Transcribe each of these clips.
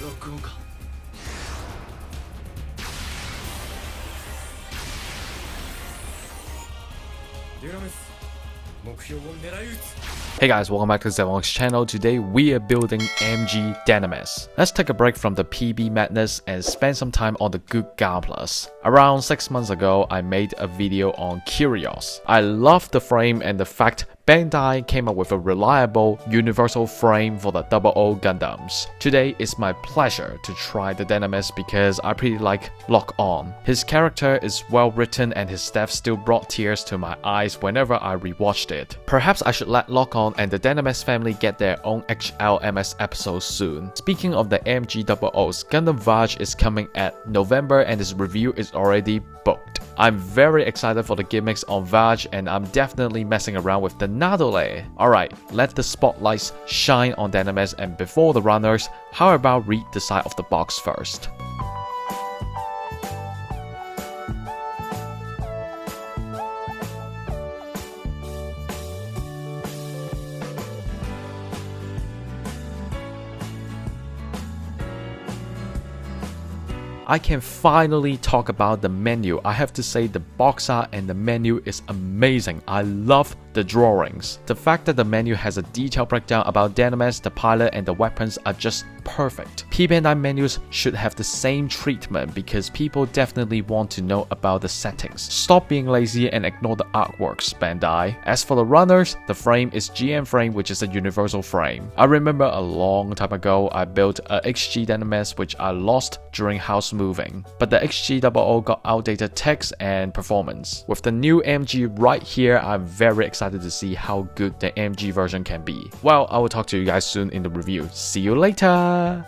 録音か。デュナメス、目標を狙い撃つ。Hey guys, welcome back to Zethythonix channel. Today we are building MG Dynames. Let's take a break from the PB madness and spend some time on the good Gamblers. Around 6 months ago, I made a video on Curios. I love the frame and the fact Bandai came up with a reliable, universal frame for the 00 Gundams. Today it's my pleasure to try the Dynames because I pretty like Lock On. His character is well written and his death still brought tears to my eyes whenever I rewatched it. Perhaps I should let Lock On and the Dynames family get their own HLMS episode soon. Speaking of the MG00s, Gundam Vage is coming at November and his review is already booked. I'm very excited for the gimmicks on Vage and I'm definitely messing around with the Nadole. Alright, let the spotlights shine on Dynames, and before the runners, how about read the side of the box first? I can finally talk about the menu. I have to say the box art and the menu is amazing. I love the drawings. The fact that the menu has a detailed breakdown about Dynames, the pilot, and the weapons are just perfect. Bandai menus should have the same treatment because people definitely want to know about the settings. Stop being lazy and ignore the artworks, Bandai. As for the runners, the frame is GM frame, which is a universal frame. I remember a long time ago I built a XG Dynames which I lost during house moving, but the XG00 got outdated text and performance. With the new MG right here, I'm very excited to see how good the MG version can be. Well, I will talk to you guys soon in the review. See you later!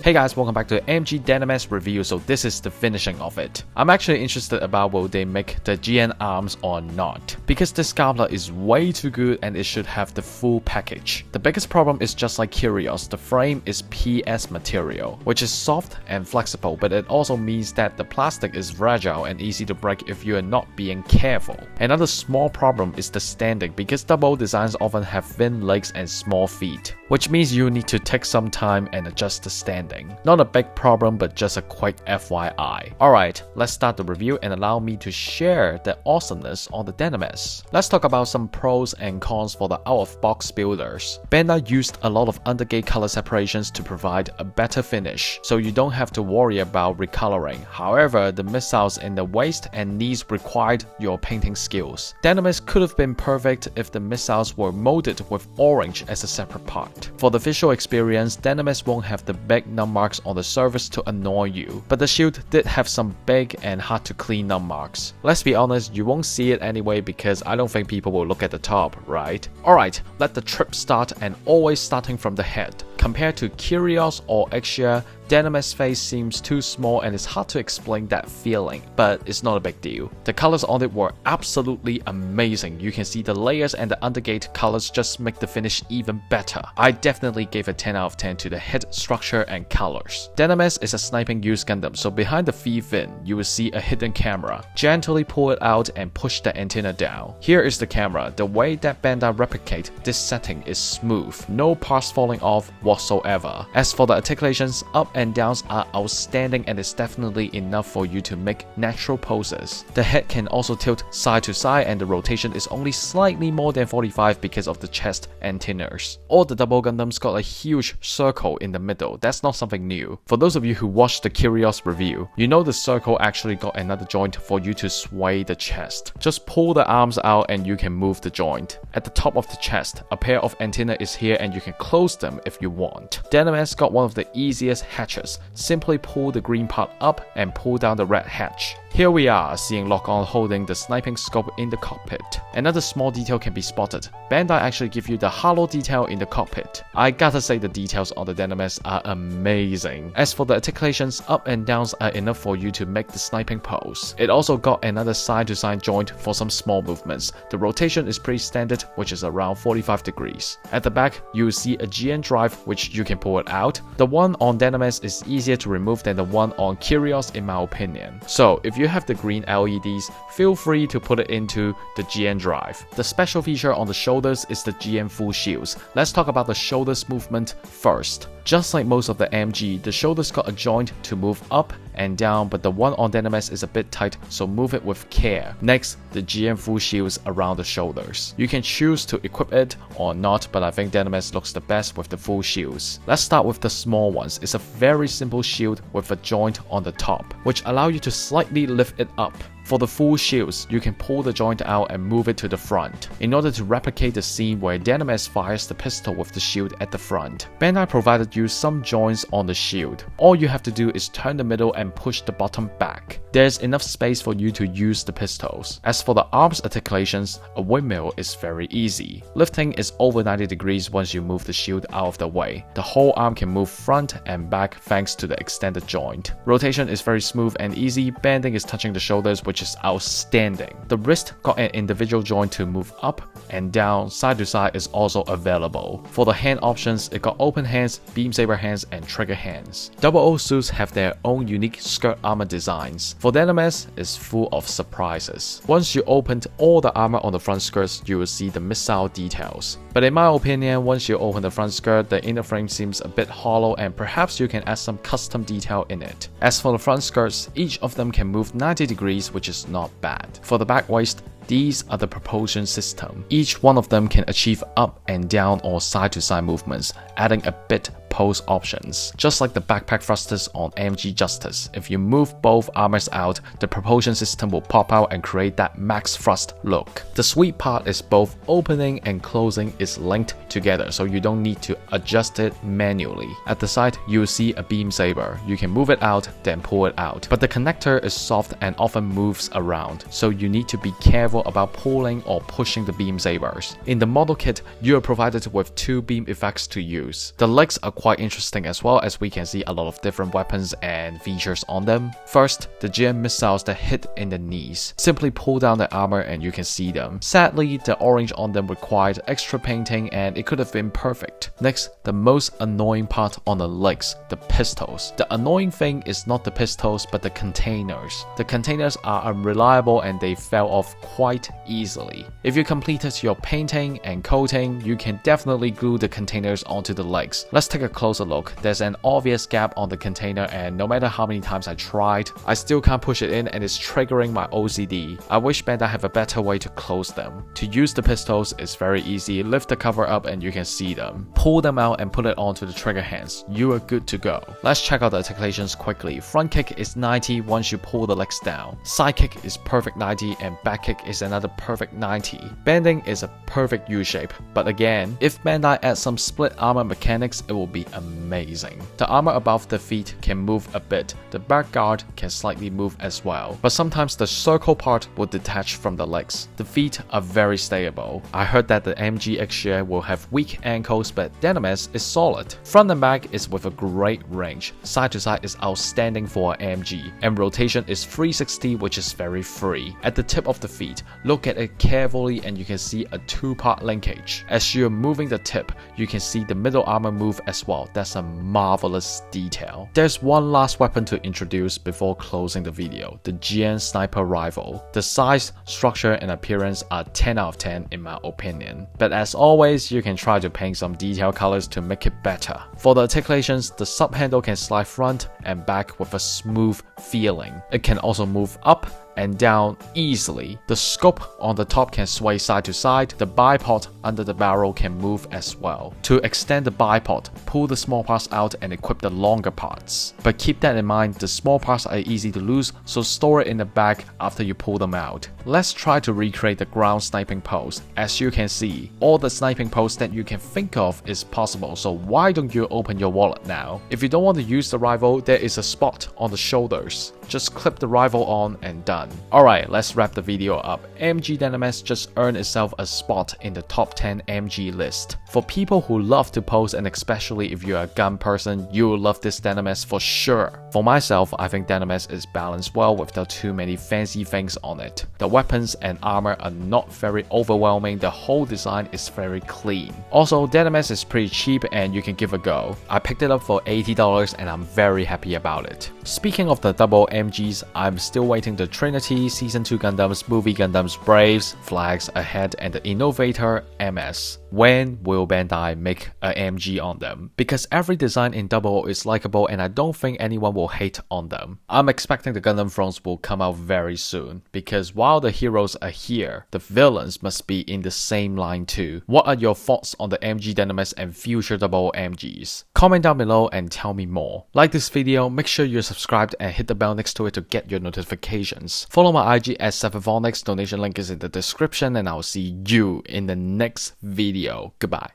Hey guys, welcome back to MG Dynames review. So this is the finishing of it. I'm actually interested about will they make the GN arms or not, because this Gambler is way too good and it should have the full package. The biggest problem is just like Curios, the frame is PS material, which is soft and flexible, but it also means that the plastic is fragile and easy to break if you are not being careful. Another small problem is the standing, because double designs often have thin legs and small feet, which means you need to take some time and adjust the standing. fading. Not a big problem, but just a quick FYI. Alright, let's start the review and allow me to share the awesomeness on the Dynames. Let's talk about some pros and cons for the out-of-box builders. Bandai used a lot of undergate color separations to provide a better finish, so you don't have to worry about recoloring. However, the missiles in the waist and knees required your painting skills. Dynames could have been perfect if the missiles were molded with orange as a separate part. For the visual experience, Dynames won't have the big numb marks on the surface to annoy you, but the shield did have some big and hard to clean numb marks. Let's be honest, you won't see it anyway because I don't think people will look at the top, right? Alright, let the trip start, and always starting from the head. Compared to Kyrios or Ixia, Dynames' face seems too small and it's hard to explain that feeling, but it's not a big deal. The colors on it were absolutely amazing. You can see the layers and the undergate colors just make the finish even better. I definitely gave a 10 out of 10 to the head structure and colors. Dynames is a sniping use Gundam, so behind the V-fin, you will see a hidden camera. Gently pull it out and push the antenna down. Here is the camera. The way that Bandai replicate this setting is smooth, no parts falling off whatsoever. As for the articulations, up and downs are outstanding and it's definitely enough for you to make natural poses. The head can also tilt side to side and the rotation is only slightly more than 45 because of the chest antennas. All the double Gundams got a huge circle in the middle. That's not something new. For those of you who watched the Kyrios review, you know the circle actually got another joint for you to sway the chest. Just pull the arms out and you can move the joint. At the top of the chest, a pair of antenna is here and you can close them if you want. Dynames got one of the easiest hatches. Simply pull the green part up and pull down the red hatch. Here we are, seeing Lock-On holding the sniping scope in the cockpit. Another small detail can be spotted. Bandai actually give you the halo detail in the cockpit. I gotta say the details on the Dynames are amazing. As for the articulations, up and downs are enough for you to make the sniping pose. It also got another side-to-side joint for some small movements. The rotation is pretty standard, which is around 45 degrees. At the back, you will see a GN drive, which you can pull it out. The one on Dynames is easier to remove than the one on Kyrios in my opinion. So if you have the green LEDs, feel free to put it into the GN drive. The special feature on the shoulders is the GN full shields. Let's talk about the shoulders movement first. Just like most of the MG, the shoulders got a joint to move up and down, but the one on Dynames is a bit tight, so move it with care. Next, the GN full shields around the shoulders. You can choose to equip it or not, but I think Dynames looks the best with the full shields. Let's start with the small ones. It's a very simple shield with a joint on the top, which allow you to slightly lift it up. For the full shields, you can pull the joint out and move it to the front, in order to replicate the scene where Dynames fires the pistol with the shield at the front. Bandai provided you some joints on the shield. All you have to do is turn the middle and push the bottom back. There's enough space for you to use the pistols. As for the arms articulations, a windmill is very easy. Lifting is over 90 degrees once you move the shield out of the way. The whole arm can move front and back thanks to the extended joint. Rotation is very smooth and easy. Bending is touching the shoulders, which is outstanding. The wrist got an individual joint to move up and down. Side to side is also available. For the hand options, it got open hands, beam saber hands, and trigger hands. Double O suits have their own unique skirt armor designs. For Dynames, it's full of surprises. Once you opened all the armor on the front skirts, you will see the missile details. But in my opinion, once you open the front skirt, the inner frame seems a bit hollow and perhaps you can add some custom detail in it. As for the front skirts, each of them can move 90 degrees, which is not bad. For the back waist, these are the propulsion system. Each one of them can achieve up and down or side to side movements, adding a bit pose options. Just like the backpack thrusters on MG Justice, if you move both armors out, the propulsion system will pop out and create that max thrust look. The sweet part is both opening and closing is linked together, so you don't need to adjust it manually. At the side, you will see a beam saber. You can move it out, then pull it out. But the connector is soft and often moves around, so you need to be careful about pulling or pushing the beam sabers. In the model kit, you are provided with 2 beam effects to use. The legs are quite interesting as well, as we can see a lot of different weapons and features on them. First, the GM missiles that hit in the knees. Simply pull down the armor and you can see them. Sadly, the orange on them required extra painting and it could have been perfect. Next, the most annoying part on the legs, the pistols. The annoying thing is not the pistols but the containers. The containers are unreliable and they fell off quite easily. If you completed your painting and coating, you can definitely glue the containers onto the legs. Let's take a closer look, there's an obvious gap on the container, and no matter how many times I tried, I still can't push it in and it's triggering my OCD. I wish Bandai have a better way to close them. To use the pistols is very easy. Lift the cover up and you can see them. Pull them out and put it onto the trigger hands. You are good to go. Let's check out the articulations quickly. Front kick is 90 once you pull the legs down. Side kick is perfect 90 and back kick is another perfect 90. Bending is a perfect U-shape, but again, if Bandai adds some split armor mechanics, it will be amazing. The armor above the feet can move a bit. The back guard can slightly move as well, but sometimes the circle part will detach from the legs. The feet are very stable. I heard that the MG X-Share will have weak ankles, but Dynames is solid. Front and back is with a great range. Side to side is outstanding for an MG, and rotation is 360, which is very free. At the tip of the feet, look at it carefully and you can see a two-part linkage. As you're moving the tip, you can see the middle armor move as well. That's a marvelous detail. There's one last weapon to introduce before closing the video, the GN Sniper Rifle. The size, structure, and appearance are 10 out of 10 in my opinion. But as always, you can try to paint some detail colors to make it better. For the articulations, the sub handle can slide front and back with a smooth feeling. It can also move up and down easily. The scope on the top can sway side to side. The bipod under the barrel can move as well. To extend the bipod, pull the small parts out and equip the longer parts. But keep that in mind, the small parts are easy to lose, so store it in the bag after you pull them out. Let's try to recreate the ground sniping pose. As you can see, all the sniping pose that you can think of is possible, so why don't you open your wallet now? If you don't want to use the rifle, there is a spot on the shoulders. Just clip the rifle on and done. Alright, let's wrap the video up. MG Dynames just earned itself a spot in the top 10 MG list. For people who love to pose, and especially if you're a gun person, you will love this Dynames for sure. For myself, I think Dynames is balanced well without too many fancy things on it. The weapons and armor are not very overwhelming, the whole design is very clean. Also, Dynames is pretty cheap and you can give a go. I picked it up for $80 and I'm very happy about it. Speaking of the double MGs, I'm still waiting the Trinity, Season 2 Gundams, Movie Gundams, Braves, Flags Ahead, and the Innovator MS. When will Bandai make a MG on them? Because every design in Double is likable and I don't think anyone will hate on them. I'm expecting the Gundam Thrones will come out very soon, because while the heroes are here, the villains must be in the same line too. What are your thoughts on the MG Dynames and future Double MGs? Comment down below and tell me more. Like this video, make sure you're subscribed and hit the bell next to it to get your notifications. Follow my IG at Zethythonix, donation link is in the description, and I'll see you in the next video. Goodbye.